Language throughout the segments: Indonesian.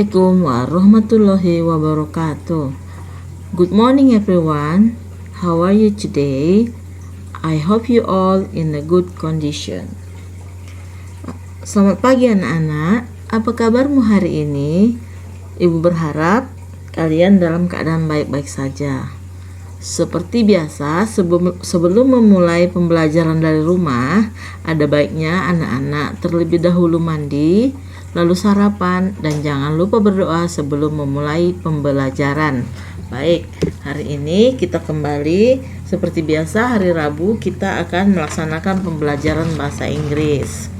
Assalamualaikum warahmatullahi wabarakatuh. Good morning everyone. How are you today? I hope you all in a good condition. Selamat pagi anak-anak. Apa kabarmu hari ini? Ibu berharap kalian dalam keadaan baik-baik saja. Seperti biasa, sebelum memulai pembelajaran dari rumah, ada baiknya anak-anak terlebih dahulu mandi, lalu sarapan, dan jangan lupa berdoa sebelum memulai pembelajaran. Baik, hari ini kita kembali seperti biasa. Hari Rabu kita akan melaksanakan pembelajaran bahasa Inggris.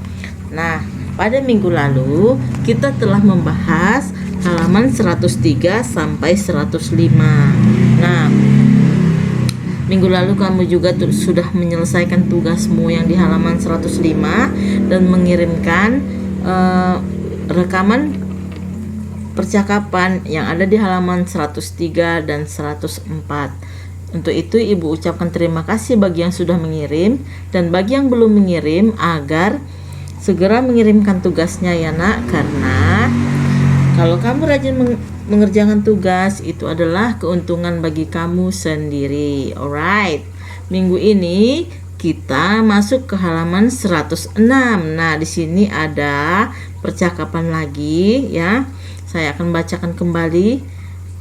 Nah, pada minggu lalu kita telah membahas halaman 103 sampai 105. Nah, minggu lalu kamu juga sudah menyelesaikan tugasmu yang di halaman 105 dan mengirimkan rekaman percakapan yang ada di halaman 103 dan 104. Untuk itu ibu ucapkan terima kasih bagi yang sudah mengirim, dan bagi yang belum mengirim agar segera mengirimkan tugasnya ya nak, karena kalau kamu rajin mengerjakan tugas itu adalah keuntungan bagi kamu sendiri. Alright, minggu ini kita masuk ke halaman 106. Nah, di sini ada percakapan lagi ya. Saya akan bacakan kembali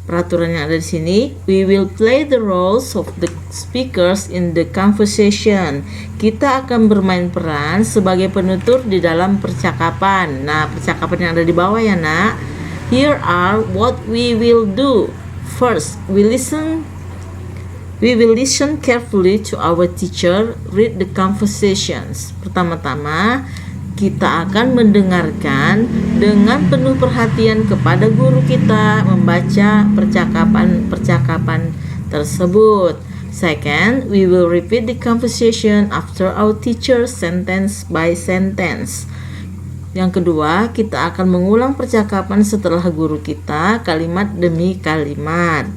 peraturan yang ada di sini. We will play the roles of the speakers in the conversation. Kita akan bermain peran sebagai penutur di dalam percakapan. Nah, percakapan yang ada di bawah ya nak. Here are what we will do. First, we will listen carefully to our teacher read the conversations. Pertama-tama, kita akan mendengarkan dengan penuh perhatian kepada guru kita membaca percakapan tersebut. Second, we will repeat the conversation after our teacher sentence by sentence. Yang kedua, kita akan mengulang percakapan setelah guru kita kalimat demi kalimat.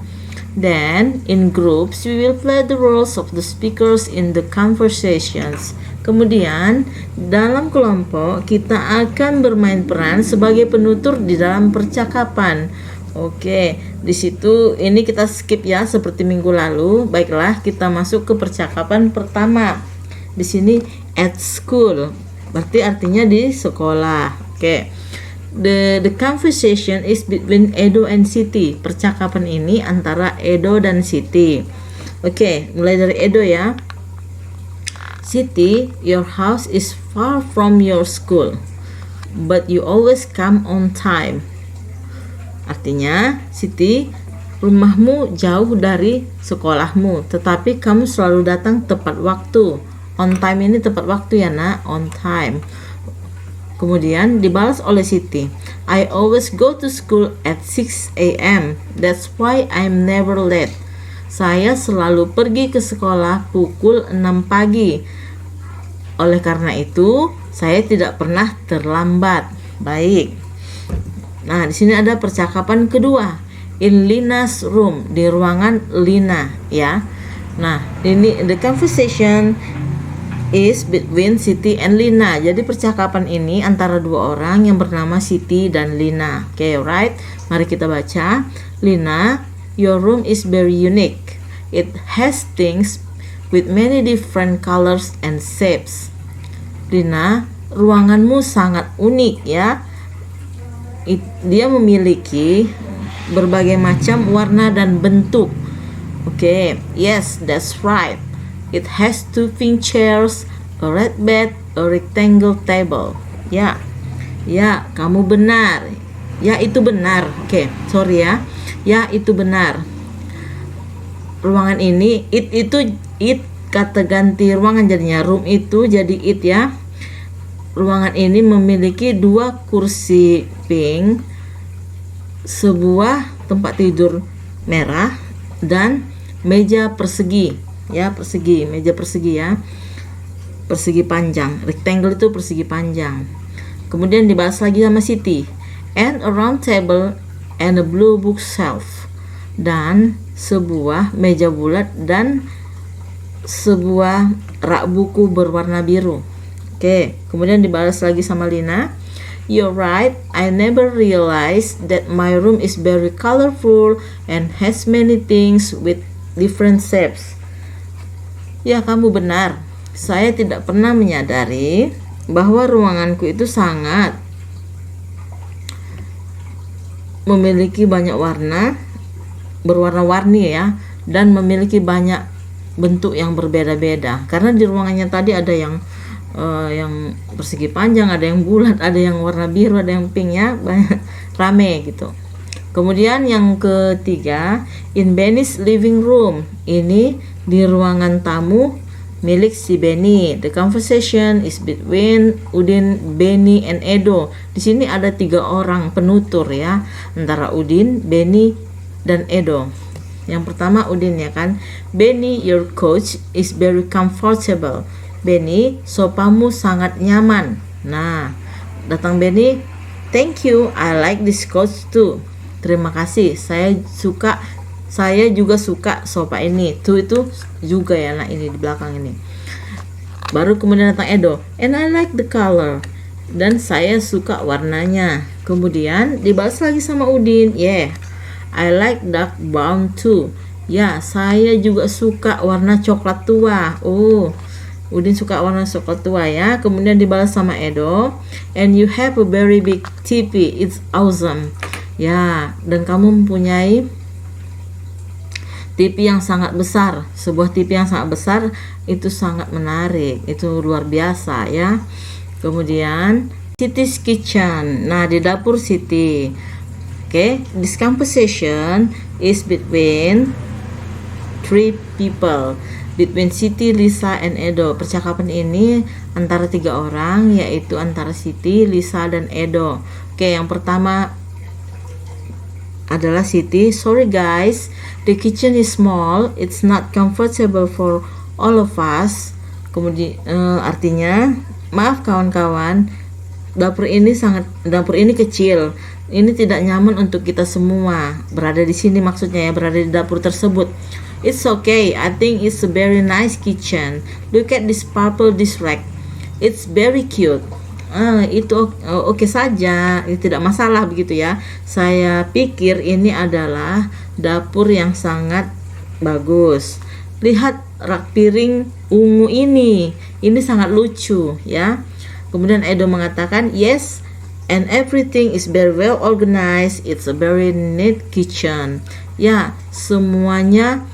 Then, in groups, we will play the roles of the speakers in the conversations. Kemudian, dalam kelompok, kita akan bermain peran sebagai penutur di dalam percakapan. Oke, di situ ini kita skip ya seperti minggu lalu. Baiklah, kita masuk ke percakapan pertama. Di sini at school. Berarti artinya di sekolah. Oke. The conversation is between Edo and Siti. Percakapan ini antara Edo dan Siti. Oke, mulai dari Edo ya. Siti, your house is far from your school, but you always come on time. Artinya, Siti, rumahmu jauh dari sekolahmu, tetapi kamu selalu datang tepat waktu. On time ini tepat waktu ya nak, on time. Kemudian dibalas oleh Siti, I always go to school at 6 a.m. That's why I'm never late. Saya selalu pergi ke sekolah pukul 6 pagi. Oleh karena itu, saya tidak pernah terlambat. Baik. Nah, di sini ada percakapan kedua. In Lina's room, di ruangan Lina ya. Nah, ini the conversation is between Siti and Lina. Jadi percakapan ini antara dua orang yang bernama Siti dan Lina. Okay, right? Mari kita baca. Lina, your room is very unique. It has things with many different colors and shapes. Lina, ruanganmu sangat unik ya. Dia memiliki berbagai macam warna dan bentuk. Okay, yes, that's right. It has two pink chairs, a red bed, a rectangle table. Ya, kamu benar. Ya, itu benar. Oke, sorry ya. Ya, itu benar. Ruangan ini, it kata ganti ruangan jadinya room itu jadi it ya. Ruangan ini memiliki 2 kursi pink, sebuah tempat tidur merah, dan meja persegi. Ya, meja persegi ya. Persegi panjang. Rectangle itu persegi panjang. Kemudian dibahas lagi sama Siti. And a round table and a blue bookshelf. Dan sebuah meja bulat dan sebuah rak buku berwarna biru. Oke, kemudian dibalas lagi sama Lina. You're right, I never realized that my room is very colorful and has many things with different shapes. Ya, kamu benar. Saya tidak pernah menyadari bahwa ruanganku itu sangat memiliki banyak warna, berwarna-warni ya, dan memiliki banyak bentuk yang berbeda-beda. Karena di ruangannya tadi ada yang persegi panjang, ada yang bulat, ada yang warna biru, ada yang pink ya, banyak, rame gitu. Kemudian yang ketiga, in Benny's living room. Ini di ruangan tamu milik si Benny. The conversation is between Udin, Benny, and Edo. Di sini ada 3 orang penutur ya, antara Udin, Benny, dan Edo. Yang pertama Udin ya kan. Benny, your couch is very comfortable. Benny, sopamu sangat nyaman. Nah, datang Benny, thank you, I like this couch too. Terima kasih, saya juga suka sofa ini. Tuh itu juga ya, nah ini di belakang ini. Baru kemudian datang Edo, and I like the color. Dan saya suka warnanya. Kemudian dibalas lagi sama Udin, yeah, I like dark brown too. Ya, saya juga suka warna coklat tua. Oh, Udin suka warna coklat tua ya. Kemudian dibalas sama Edo, and you have a very big TV, it's awesome. Ya, dan kamu mempunyai TV yang sangat besar. Sebuah TV yang sangat besar itu sangat menarik, itu luar biasa ya. Kemudian Siti's kitchen. Nah, di dapur Siti. Okay, this conversation is between 3 people. Between Siti, Lisa, and Edo. Percakapan ini antara 3 orang, yaitu antara Siti, Lisa, dan Edo. Oke, yang pertama adalah Siti. Sorry guys, the kitchen is small. It's not comfortable for all of us. Kemudian artinya, maaf kawan-kawan, dapur ini kecil. Ini tidak nyaman untuk kita semua berada di sini, maksudnya ya, berada di dapur tersebut. It's okay, I think it's a very nice kitchen. Look at this purple dish rack. It's very cute. Itu oke saja, tidak masalah begitu ya. Saya pikir ini adalah dapur yang sangat bagus. Lihat rak piring ungu ini sangat lucu ya. Kemudian Edo mengatakan, yes, and everything is very well organized. It's a very neat kitchen. Ya, semuanya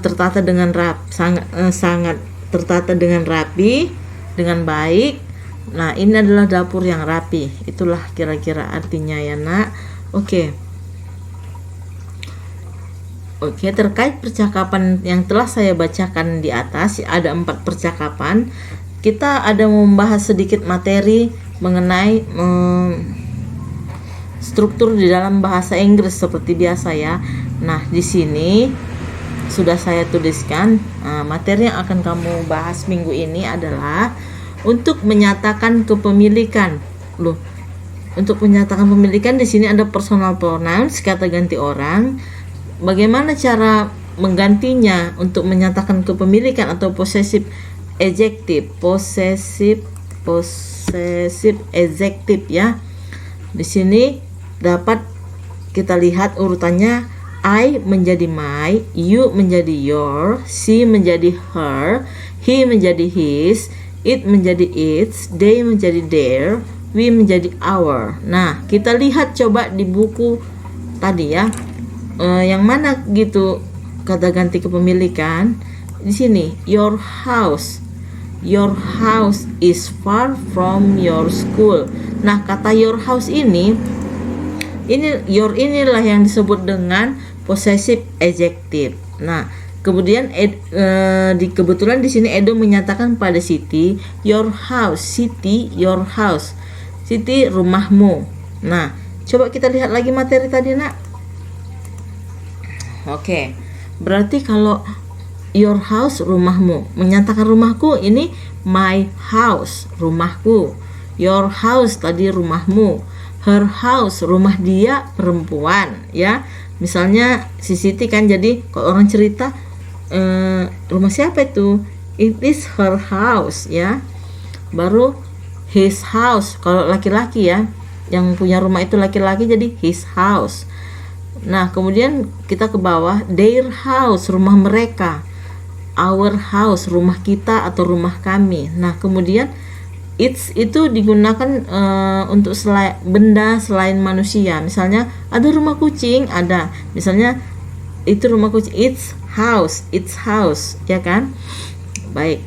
tertata dengan sangat tertata dengan rapi, dengan baik. Nah, ini adalah dapur yang rapi. Itulah kira-kira artinya ya, Nak. Oke, terkait percakapan yang telah saya bacakan di atas, ada 4 percakapan. Kita ada membahas sedikit materi mengenai struktur di dalam bahasa Inggris seperti biasa ya. Nah, di sini sudah saya tuliskan materi yang akan kamu bahas minggu ini adalah untuk menyatakan kepemilikan. Untuk menyatakan pemilikan di sini ada personal pronouns, kata ganti orang. Bagaimana cara menggantinya untuk menyatakan kepemilikan atau possessive adjective, possessive adjective ya. Di sini dapat kita lihat urutannya. I menjadi my, you menjadi your, she menjadi her, he menjadi his, it menjadi its, they menjadi their, we menjadi our. Nah, kita lihat coba di buku tadi ya, yang mana gitu kata ganti kepemilikan. Di sini, your house is far from your school. Nah, kata your house ini your inilah yang disebut dengan possessive adjective. Nah, kemudian kebetulan di sini Edo menyatakan pada Siti, your house, Siti, your house, Siti, rumahmu. Nah, coba kita lihat lagi materi tadi, Nak. Oke, berarti kalau your house, rumahmu, menyatakan rumahku, ini my house, rumahku. Your house tadi rumahmu. Her house, rumah dia, perempuan ya. Misalnya si Siti kan, jadi kalau orang cerita rumah siapa itu, it is her house ya. Baru his house kalau laki-laki ya, yang punya rumah itu laki-laki, jadi his house. Nah, kemudian kita ke bawah, their house, rumah mereka. Our house, rumah kita atau rumah kami. Nah, kemudian it's itu digunakan untuk benda selain manusia. Misalnya ada rumah kucing, ada. Misalnya itu rumah kucing, its house, ya kan? Baik.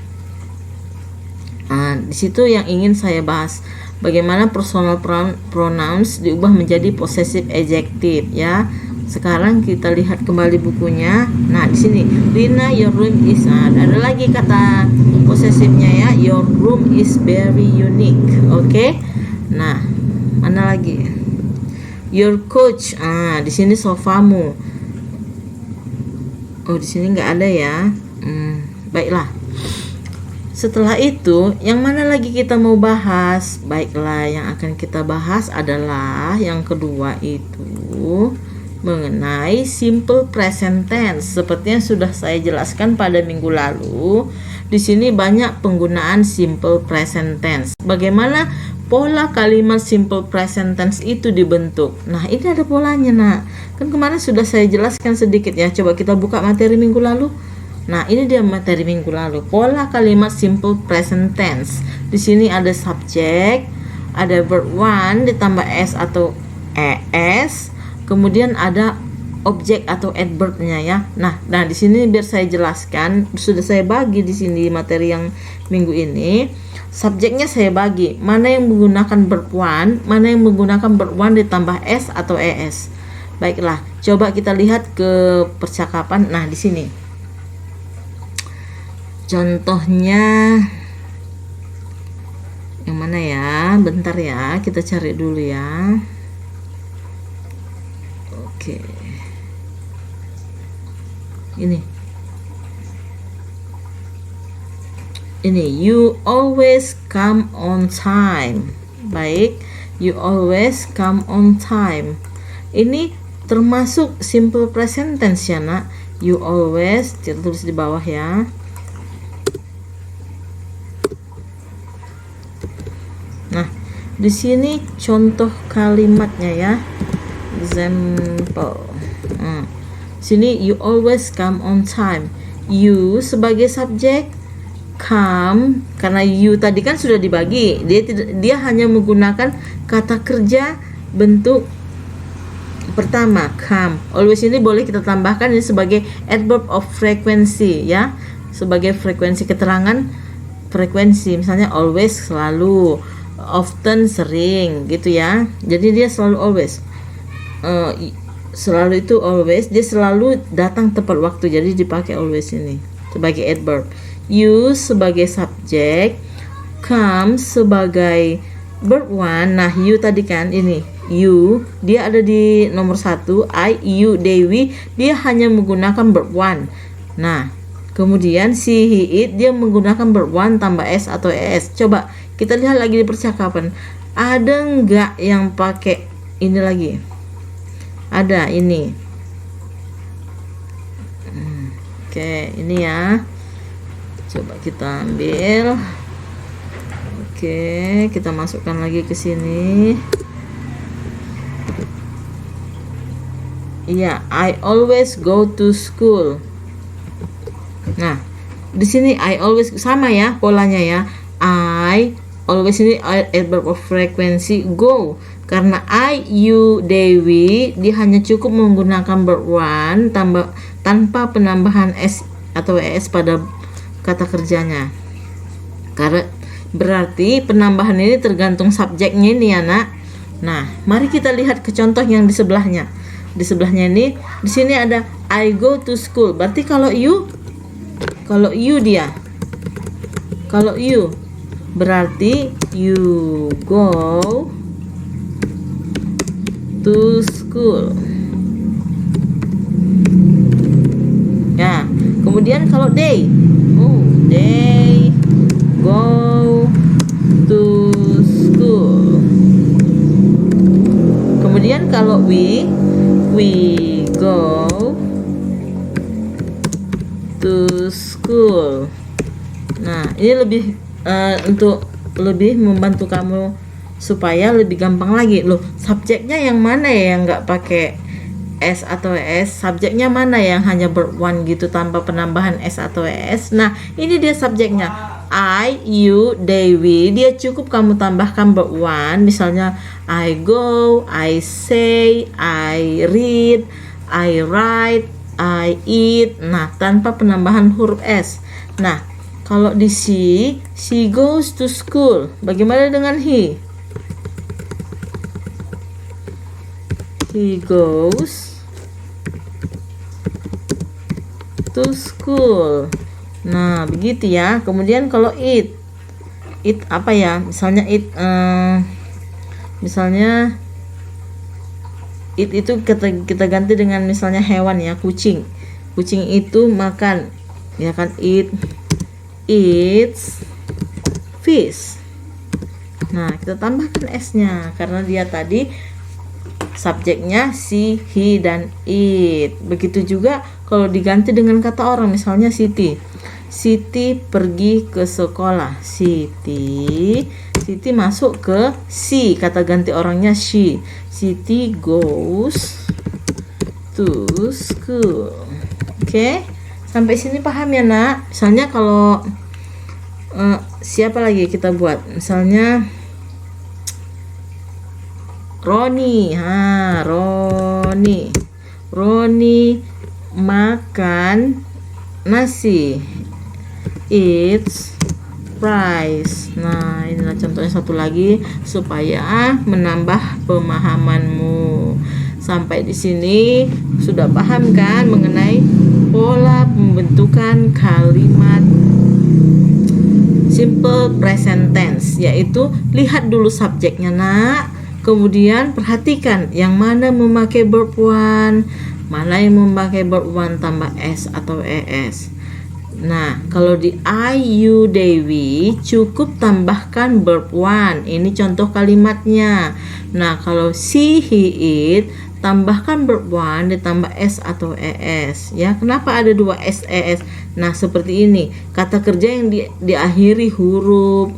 Nah, di situ yang ingin saya bahas. Bagaimana personal pronouns diubah menjadi possessive adjective, ya. Sekarang kita lihat kembali bukunya. Nah, di sini Rina, your room is, ada lagi kata posesifnya, ya. Your room is very unique. Oke. Nah, mana lagi? Your couch. Di sini sofamu. Oh, di sini nggak ada, ya. Baiklah. Setelah itu, yang mana lagi kita mau bahas? Baiklah, yang akan kita bahas adalah yang kedua itu mengenai simple present tense. Seperti yang sudah saya jelaskan pada minggu lalu, di sini banyak penggunaan simple present tense. Bagaimana pola kalimat simple present tense itu dibentuk? Nah, ini ada polanya, Nak. Kan kemarin sudah saya jelaskan sedikit, ya. Coba kita buka materi minggu lalu. Nah, ini dia materi minggu lalu. Pola kalimat simple present tense. Di sini ada subjek, ada verb one ditambah s atau es, kemudian ada objek atau adverb-nya, ya. Nah, di sini biar saya jelaskan, sudah saya bagi di sini materi yang minggu ini. Subjeknya saya bagi, mana yang menggunakan verb one, mana yang menggunakan verb one ditambah s atau es. Baiklah, coba kita lihat ke percakapan. Nah, di sini contohnya yang mana, ya? Bentar, ya, kita cari dulu, ya. Oke. Ini you always come on time. Baik, you always come on time. Ini termasuk simple present tense, ya, Nak. You always, kita tulis di bawah, ya. Nah, di sini contoh kalimatnya, ya. Example. Sini you always come on time. You sebagai subjek, come karena you tadi kan sudah dibagi. Dia hanya menggunakan kata kerja bentuk pertama, come. Always ini boleh kita tambahkan ini sebagai adverb of frequency, ya. Sebagai frekuensi keterangan frekuensi. Misalnya always, selalu, often, sering, gitu, ya. Jadi dia selalu always. Selalu itu always, dia selalu datang tepat waktu, jadi dipakai always ini sebagai adverb. You sebagai subjek, come sebagai verb one. Nah, you tadi kan ini you, dia ada di nomor 1. I, you, Dewi, dia hanya menggunakan verb one. Nah, kemudian si, he, it, dia menggunakan verb one tambah s atau es. Coba kita lihat lagi di percakapan, ada nggak yang pakai ini lagi? Ada, ini. Oke, ini, ya. Coba kita ambil. Oke, kita masukkan lagi ke sini. Iya, I always go to school. Nah, di sini I always sama, ya, polanya, ya. I always ini adverb of frequency, go. Karena I, you, Dewi, dia hanya cukup menggunakan verb one tanpa penambahan s atau es pada kata kerjanya. Karena berarti penambahan ini tergantung subjeknya ini, ya, Nak. Nah, mari kita lihat ke contoh yang di sebelahnya. Di sebelahnya ini, di sini ada I go to school. Berarti kalau you dia. Kalau you berarti you go to school. Ya, kemudian kalau they, they go to school. Kemudian kalau we go to school. Nah, ini lebih untuk lebih membantu kamu supaya lebih gampang lagi. Loh, subjeknya yang mana ya yang nggak pakai S atau ES? Subjeknya mana yang hanya verb one gitu tanpa penambahan S atau ES? Nah, ini dia subjeknya. I, you, they, we. Dia cukup kamu tambahkan verb one. Misalnya I go, I say, I read, I write, I eat. Nah, tanpa penambahan huruf S. Nah, kalau di she goes to school. Bagaimana dengan he? He goes to school. Nah, begitu ya. Kemudian kalau it apa ya? Misalnya misalnya it itu kita ganti dengan misalnya hewan ya, kucing. Kucing itu makan, ya kan? It eats fish. Nah, kita tambahkan S-nya karena dia tadi subjeknya she, he, dan it. Begitu juga kalau diganti dengan kata orang, misalnya Siti. Siti pergi ke sekolah. Siti masuk ke she, kata ganti orangnya she. Siti goes to school. Oke, sampai sini paham ya nak? Misalnya kalau siapa lagi kita buat? Misalnya Roni. Roni makan nasi. Eats rice. Nah, inilah contohnya satu lagi supaya menambah pemahamanmu. Sampai di sini sudah paham kan mengenai pola pembentukan kalimat simple present tense, yaitu lihat dulu subjeknya nak, kemudian perhatikan yang mana memakai verb one, mana yang memakai verb one tambah S atau ES. Nah, kalau di I, you, they, we cukup tambahkan verb one. Ini contoh kalimatnya. Nah, kalau she, he, it tambahkan verb one ditambah S atau ES ya. Kenapa ada dua S, ES? Nah, seperti ini. Kata kerja yang diakhiri huruf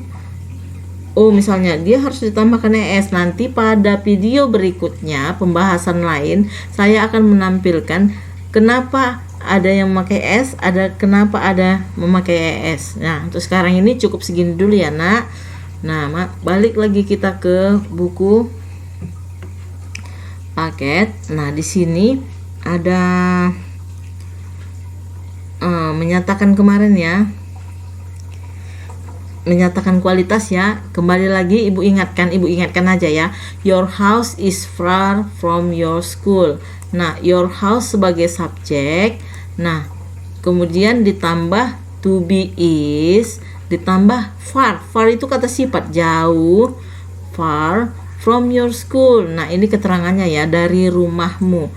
misalnya dia harus ditambahkan ES. Nanti pada video berikutnya, pembahasan lain, saya akan menampilkan kenapa ada yang memakai S, kenapa ada memakai ES. Nah, untuk sekarang ini cukup segini dulu ya nak. Nah, balik lagi kita ke buku paket. Nah, di sini ada menyatakan kemarin ya, menyatakan kualitas ya. Kembali lagi ibu ingatkan aja ya. Your house is far from your school. Nah, your house sebagai subjek. Nah, kemudian ditambah to be is, ditambah far. Far itu kata sifat, jauh. Far from your school. Nah, ini keterangannya ya, dari rumahmu.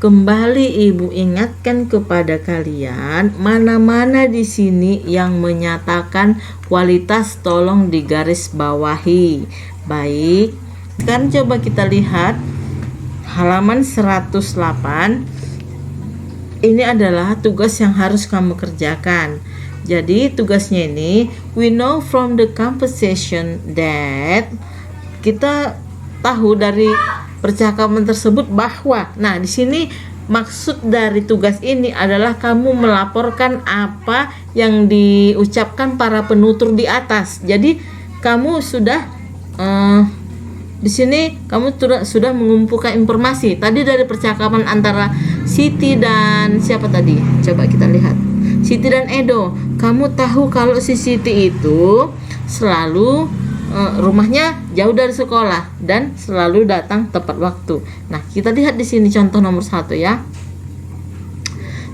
Kembali ibu ingatkan kepada kalian, mana-mana di sini yang menyatakan kualitas tolong digaris bawahi. Baik, kan coba kita lihat halaman 108. Ini adalah tugas yang harus kamu kerjakan. Jadi tugasnya ini, we know from the conversation that, kita tahu dari percakapan tersebut bahwa, nah di sini maksud dari tugas ini adalah kamu melaporkan apa yang diucapkan para penutur di atas. Jadi kamu sudah di sini kamu sudah mengumpulkan informasi tadi dari percakapan antara Siti dan siapa tadi? Coba kita lihat. Siti dan Edo. Kamu tahu kalau si Siti itu selalu rumahnya jauh dari sekolah dan selalu datang tepat waktu. Nah, kita lihat di sini contoh nomor 1 ya.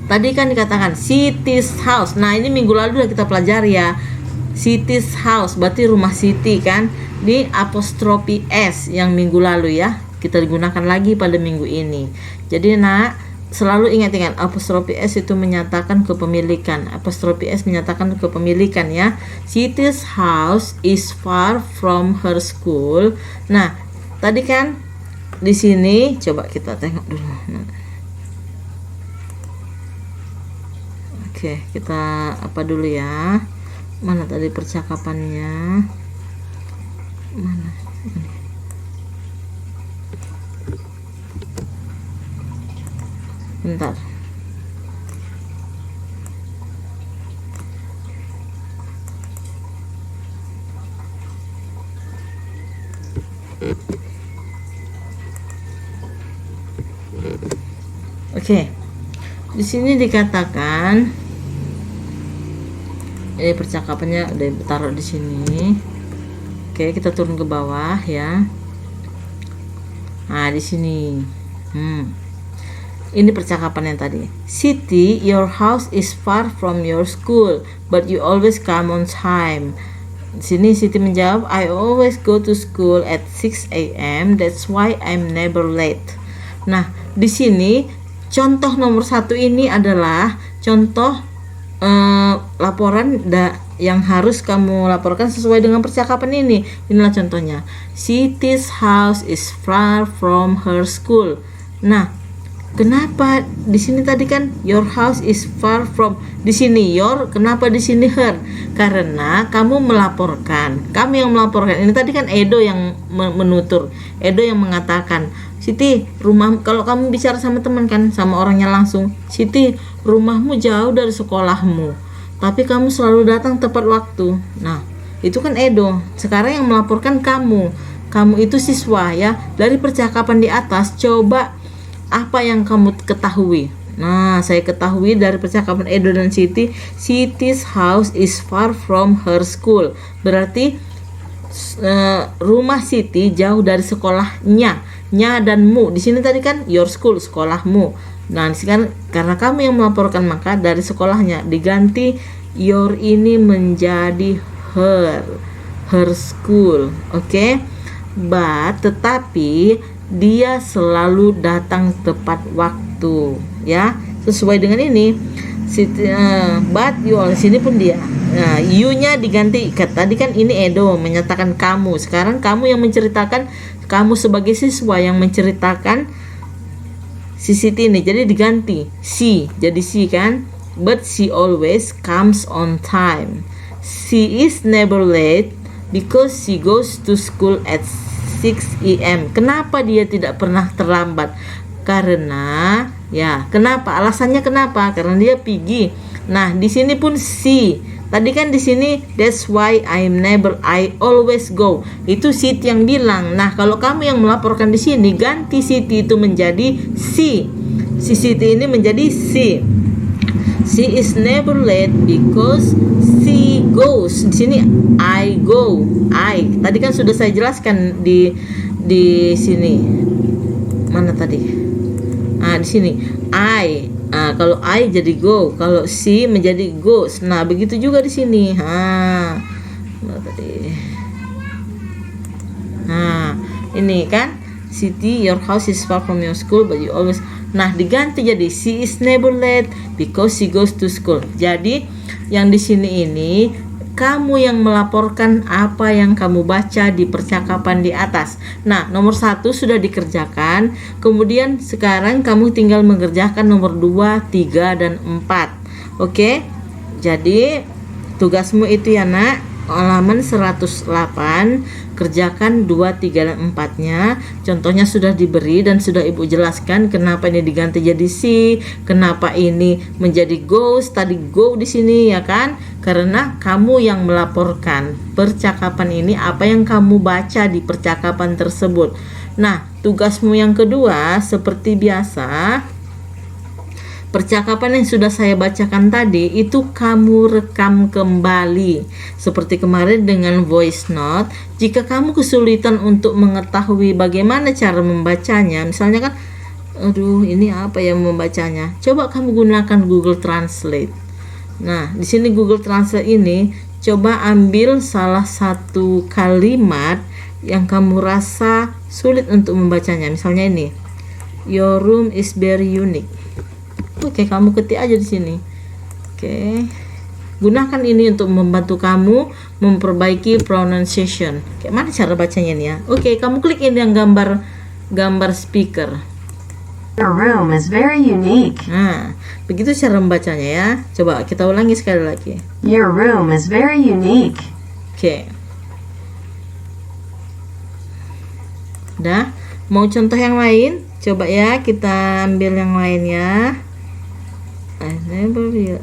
Tadi kan dikatakan Siti's house. Nah, ini minggu lalu udah kita pelajari ya. Siti's house berarti rumah Siti kan, di apostrofi S yang minggu lalu ya. Kita digunakan lagi pada minggu ini. Jadi nak, selalu ingat apostrofi S itu menyatakan kepemilikan. Apostrofi S menyatakan kepemilikan ya. Siti's house is far from her school. Nah, tadi kan di sini coba kita tengok dulu. Oke, kita apa dulu ya? Mana tadi percakapannya? Mana? Bentar. Oke. Di sini dikatakan, ini percakapannya udah taruh di sini. Oke, kita turun ke bawah ya. Nah, di sini. Ini percakapan yang tadi. Siti, your house is far from your school, but you always come on time. Di sini Siti menjawab, I always go to school at 6 a.m. That's why I'm never late. Nah, di sini contoh nomor 1 ini adalah contoh laporan yang harus kamu laporkan sesuai dengan percakapan ini. Inilah contohnya. Siti's house is far from her school. Nah, kenapa di sini tadi kan your house is far from, di sini your, kenapa di sini her? Karena kamu melaporkan, kami yang melaporkan. Ini tadi kan Edo yang menutur, Edo yang mengatakan, Siti, rumah, kalau kamu bicara sama teman kan, sama orangnya langsung, Siti, rumahmu jauh dari sekolahmu, tapi kamu selalu datang tepat waktu. Nah, itu kan Edo. Sekarang yang melaporkan kamu itu siswa ya. Dari percakapan di atas, coba apa yang kamu ketahui. Nah, saya ketahui dari percakapan Edo dan Siti, Siti's house is far from her school. Berarti rumah Siti jauh dari sekolahnya. Nya dan mu. Di sini tadi kan your school, sekolahmu. Nah, sekarang karena kamu yang melaporkan, maka dari sekolahnya diganti your ini menjadi her school. Oke? But tetapi dia selalu datang tepat waktu ya, sesuai dengan ini. But you, sini pun dia. Nah, you nya diganti. Tadi kan ini Edo menyatakan kamu. Sekarang kamu yang menceritakan, kamu sebagai siswa yang menceritakan si Siti ini. Jadi diganti she, jadi she kan. But she always comes on time. She is never late because she goes to school at 6 a.m. Kenapa dia tidak pernah terlambat? Karena ya, kenapa? Alasannya kenapa? Karena dia pergi. Nah, di sini pun she. Tadi kan di sini that's why I always go. Itu Siti yang bilang. Nah, kalau kamu yang melaporkan di sini, ganti Siti itu menjadi she. Si Siti ini menjadi she. She is never late because she goes. Di sini I go. I. Tadi kan sudah saya jelaskan di sini. Mana tadi? Nah, di sini I. Nah, kalau I jadi go, kalau she menjadi goes. Nah, begitu juga di sini. Mana tadi? Nah, ini kan Siti, your house is far from your school, but you always. Nah, diganti jadi she is never late because she goes to school. Jadi yang di sini ini kamu yang melaporkan apa yang kamu baca di percakapan di atas. Nah, nomor 1 sudah dikerjakan. Kemudian sekarang kamu tinggal mengerjakan nomor 2, 3, dan 4. Oke? Jadi tugasmu itu ya nak, halaman 108, kerjakan 2, 3, dan 4-nya. Contohnya sudah diberi dan sudah Ibu jelaskan kenapa ini diganti jadi si, kenapa ini menjadi goes, tadi go di sini ya kan? Karena kamu yang melaporkan percakapan ini, apa yang kamu baca di percakapan tersebut. Nah, tugasmu yang kedua seperti biasa, percakapan yang sudah saya bacakan tadi itu kamu rekam kembali seperti kemarin dengan voice note. Jika kamu kesulitan untuk mengetahui bagaimana cara membacanya, misalnya kan, aduh ini apa yang membacanya, coba kamu gunakan Google Translate. Nah, di sini Google Translate ini coba ambil salah satu kalimat yang kamu rasa sulit untuk membacanya. Misalnya ini, your room is very unique. Oke, kamu ketik aja di sini. Oke. Gunakan ini untuk membantu kamu memperbaiki pronunciation. Kayak mana cara bacanya nih ya? Oke, kamu klik ini yang gambar speaker. Your room is very unique. Nah, begitu cara membacanya ya. Coba kita ulangi sekali lagi. Your room is very unique. Oke. Udah? Mau contoh yang lain? Coba ya kita ambil yang lainnya. I never real.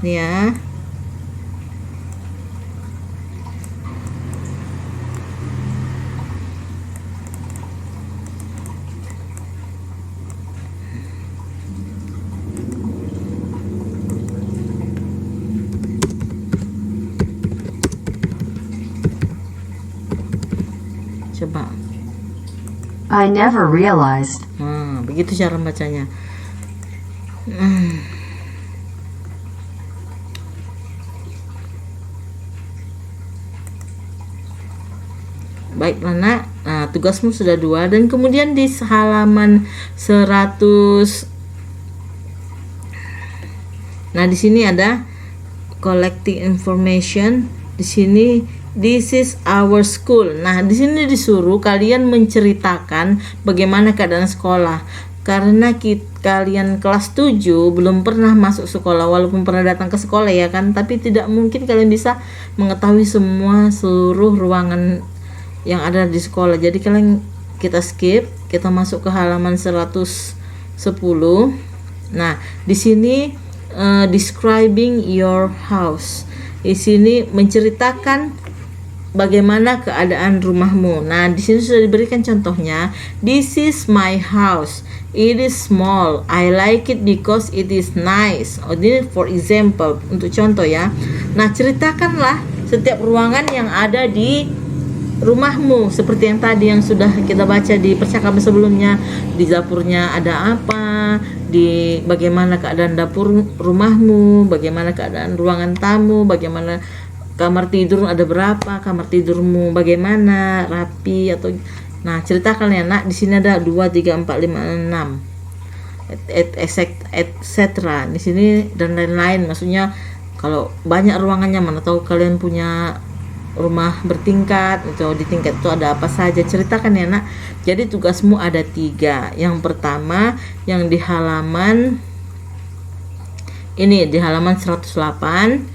Ini ya. Coba. I never realized. Nah, begitu cara bacanya. Baiklah nak, nah tugasmu sudah 2 dan kemudian di halaman 100. Nah di sini ada collecting information. Di sini this is our school. Nah di sini disuruh kalian menceritakan bagaimana keadaan sekolah. Karena kalian kelas 7 belum pernah masuk sekolah, walaupun pernah datang ke sekolah ya kan, tapi tidak mungkin kalian bisa mengetahui seluruh ruangan yang ada di sekolah. Jadi kita skip, kita masuk ke halaman 110. Nah, di sini describing your house. Di sini menceritakan bagaimana keadaan rumahmu. Nah, di sini sudah diberikan contohnya. This is my house. It is small. I like it because it is nice. Oh, ini for example, untuk contoh ya. Nah, ceritakanlah setiap ruangan yang ada di rumahmu, seperti yang tadi yang sudah kita baca di percakapan sebelumnya. Di dapurnya ada apa, di bagaimana keadaan dapur rumahmu, bagaimana keadaan ruangan tamu, bagaimana kamar tidur, ada berapa kamar tidurmu, bagaimana rapi atau. Nah, ceritakan ya nak. Di sini ada 2, 3, 4, 5, 6 etc. Di sini dan lain-lain. Maksudnya kalau banyak ruangannya, mana tahu kalian punya rumah bertingkat, atau di tingkat itu ada apa saja, ceritakan ya nak. Jadi tugasmu ada 3. Yang pertama yang di halaman ini, di halaman 108.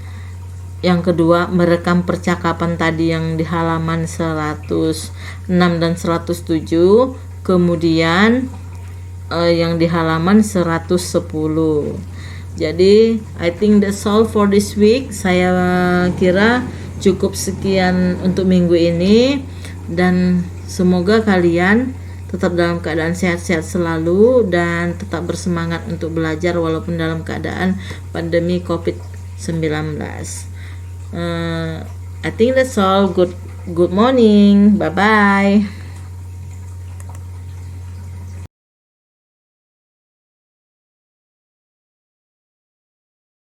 Yang kedua merekam percakapan tadi yang di halaman 106 dan 107. Kemudian yang di halaman 110. Jadi I think that's all for this week. Saya kira cukup sekian untuk minggu ini, dan semoga kalian tetap dalam keadaan sehat-sehat selalu dan tetap bersemangat untuk belajar walaupun dalam keadaan pandemi COVID-19. I think that's all. Good morning. Bye bye.